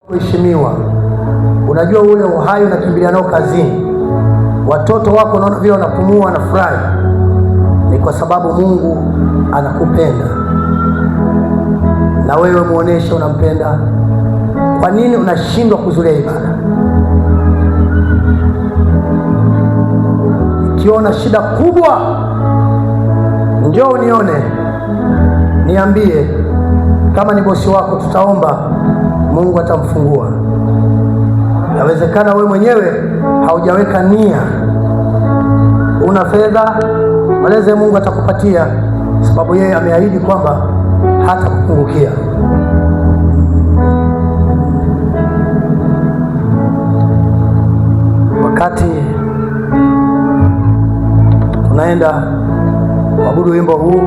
kuheshimiwa. Unajua ule uhai unakimbilia nao kazini, watoto wako unaona vile wanapumua na furahi, ni kwa sababu Mungu anakupenda na wewe muoneshe unampenda. Kwa nini unashindwa kuzulia ibada? Ukiona shida kubwa, njoo unione, niambie. Kama ni bosi wako, tutaomba, Mungu atamfungua. Inawezekana wewe mwenyewe haujaweka nia, una fedha, maleze Mungu atakupatia, sababu yeye ameahidi kwamba hata kupungukia. Wakati tunaenda kuabudu wimbo huu,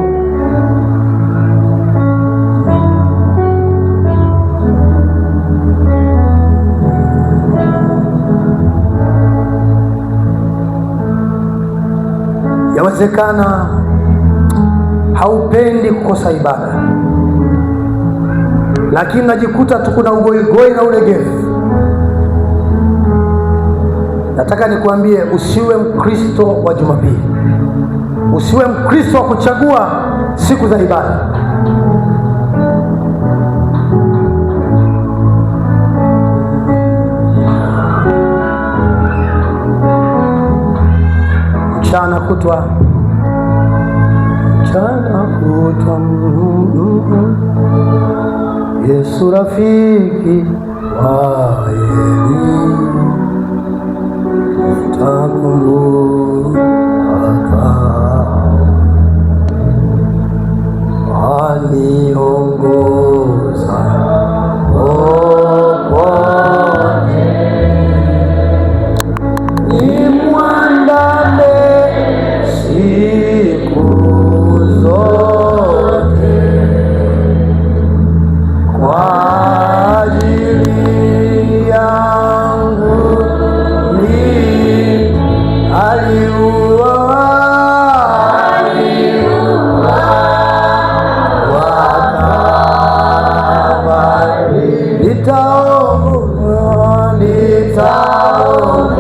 yawezekana haupendi kukosa ibada, lakini najikuta tu kuna ugoigoi na ulegevu. Nataka nikuambie, usiwe Mkristo wa Jumapili, usiwe Mkristo wa kuchagua siku za ibada. Mchana kutwa Yesu rafiki wa heri, nitakumbuka aniongoza popote, nimwandame siku zote, kwa ajili yangu aliua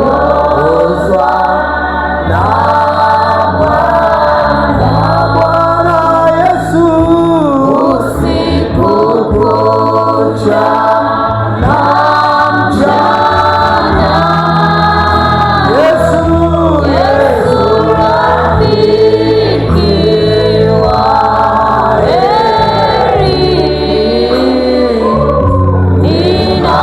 nitaongozwa na Bwana Yesu usiku kucha na mchana. Yesu rafiki wa heri, nina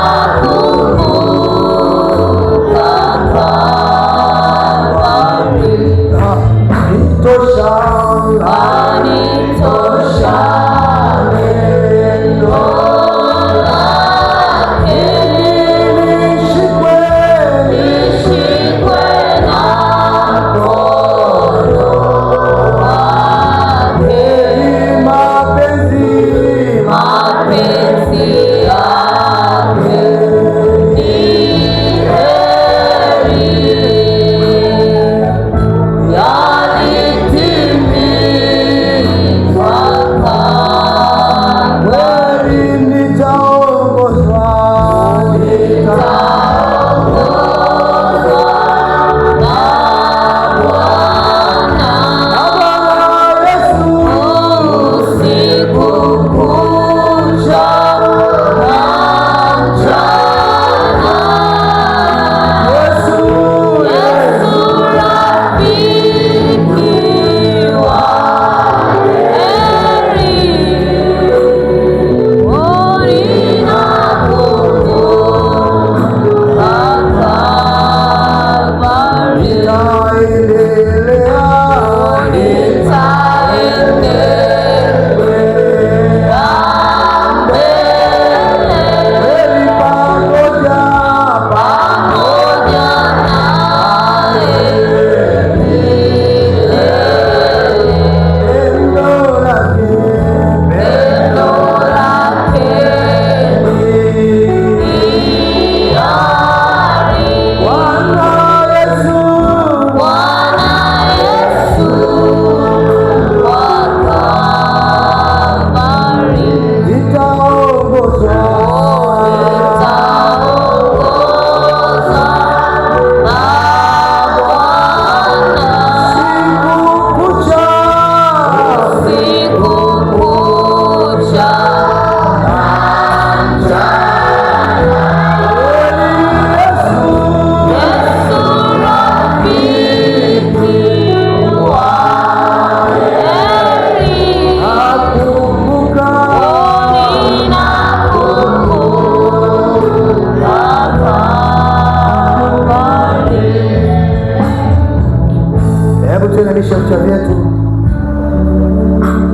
tuinamishe vichwa vyetu.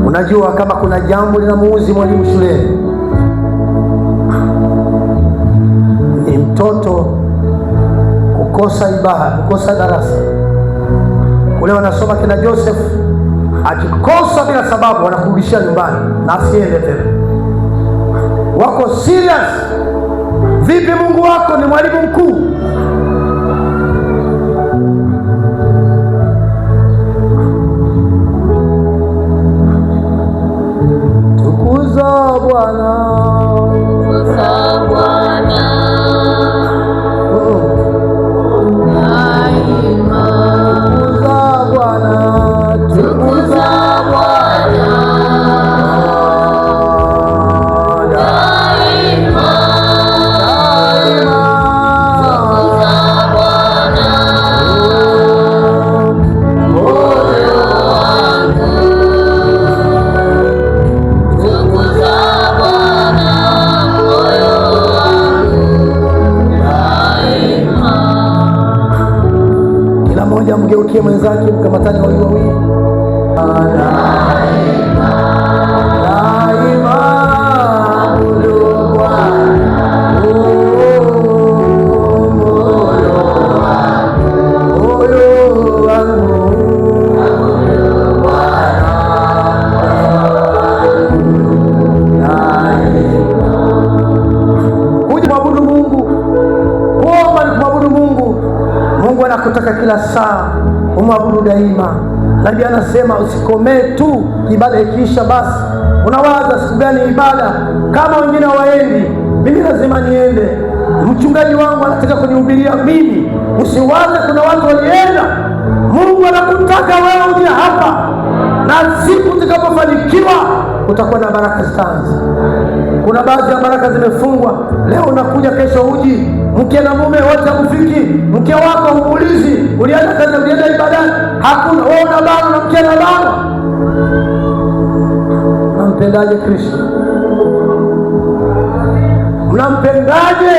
Unajua kama kuna jambo linamuuzi mwalimu shuleni, ni mtoto kukosa ibada, kukosa darasa. Kule wanasoma kina Joseph, akikosa bila sababu wanakurudishia nyumbani na asiende tena. Wako serious. Vipi Mungu wako ni mwalimu mkuu? Tukuza Bwana, tukuza Bwana, daima. Tukuza Bwana, tukuza Bwana, daima, daima. Tukuza Bwana, moyo wangu. Tukuza Bwana, moyo wangu, daima. Kila mmoja mgeukie mwenzake, mkamatani wawili wawili. Daima, daima, abudu Bwana, moyo wangu, moyo wangu, abudu Bwana, daima. Kuja kumwabudu Mungu, kuomba ni kumwabudu Mungu. Mungu anakutaka kila saa umwabudu daima. Nabii anasema usikomee tu ibada ikiisha basi. Unawaza siku gani ibada? Kama wengine hawaendi, mimi lazima niende. Mchungaji wangu anataka kunihubiria mimi. Usiwaze kuna watu walienda. Mungu anakutaka wewe uje hapa, na siku utakapofanikiwa utakuwa na baraka zitaanza. Kuna baadhi ya baraka zimefungwa. Leo unakuja, kesho uji. Mke na mume wote hakufiki. Mke wako humuulizi ulienda kazi, ulienda ibadani, hakuna. Wewe unabana na mke anabana. Mnampendaje Kristo? Mnampendaje?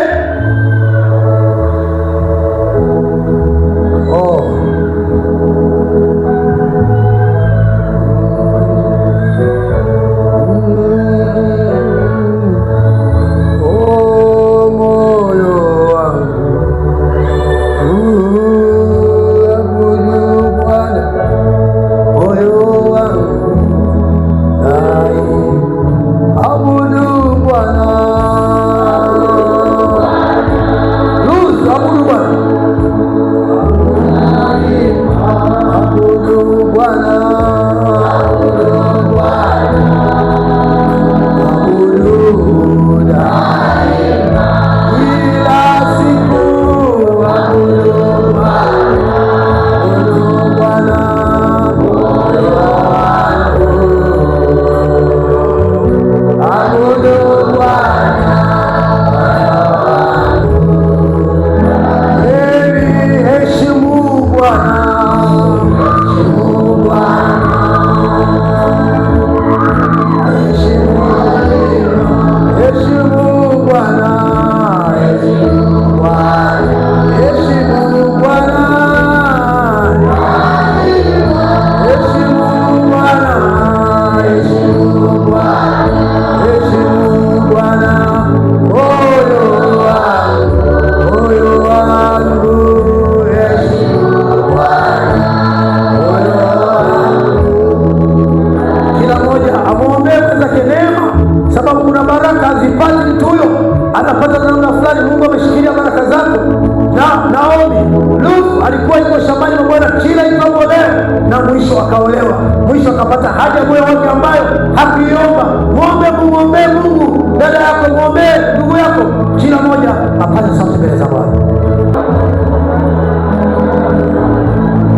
Akaolewa, mwisho akapata haja moyo wake ambayo hakuiomba. Muombe Mungu. Dada yako muombe, ndugu yako, kila mmoja apate sauti mbele za Bwana.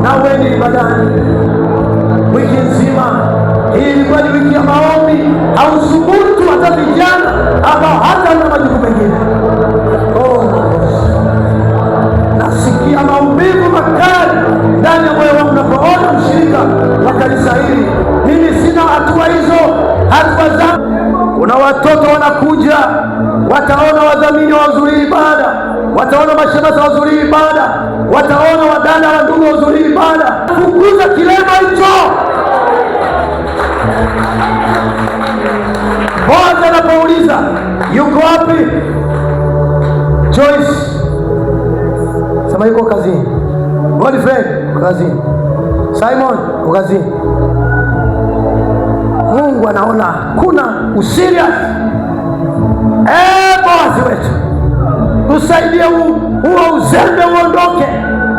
Na uende ibadani wiki nzima. Hii ilikuwa ni wiki ya maombi. Hausubutu hata vijana ambao hata wana majukumu mengine. Nasikia maumivu makali ndani ya moyo wangu napoona mshirika wa kanisa hili. Mimi sina hatua hizo, hatua zangu. Kuna watoto wanakuja, wataona wadhamini wazuri ibada, wataona mashemasi wahudhurii ibada, wataona wadada wa ndugu wahudhurii ibada. Fukuza kilema hicho. Boazi anapouliza yuko wapi Joyce, sema yuko kazini. Godfrey yuko kazini. Simon yuko kazini. Mungu anaona kuna userious. Boazi wetu, tusaidie huo uzembe uondoke.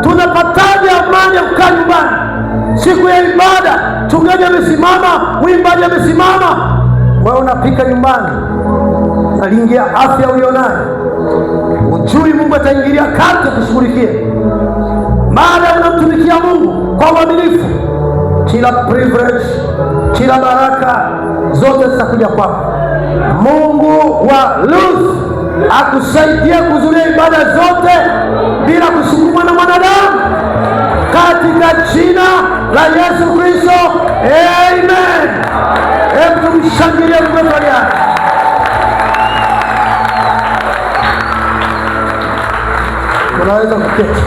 Tunapataje amani ya kukaa nyumbani siku ya ibada? Mchungaji amesimama, mwimbaji amesimama, wewe unapika nyumbani, naliingia afya ulionayo. Ujui Mungu ataingilia kati kushughulikia. Baada unamtumikia Mungu kwa uaminifu, kila privilege, kila baraka zote zitakuja kwako. Mungu wa Ruth akusaidia kuzuia ibada zote bila kusukumwa na mwanadamu, katika jina la Yesu Kristo, amen. Hebu tumshangilie Mungu. Unaweza kuketi.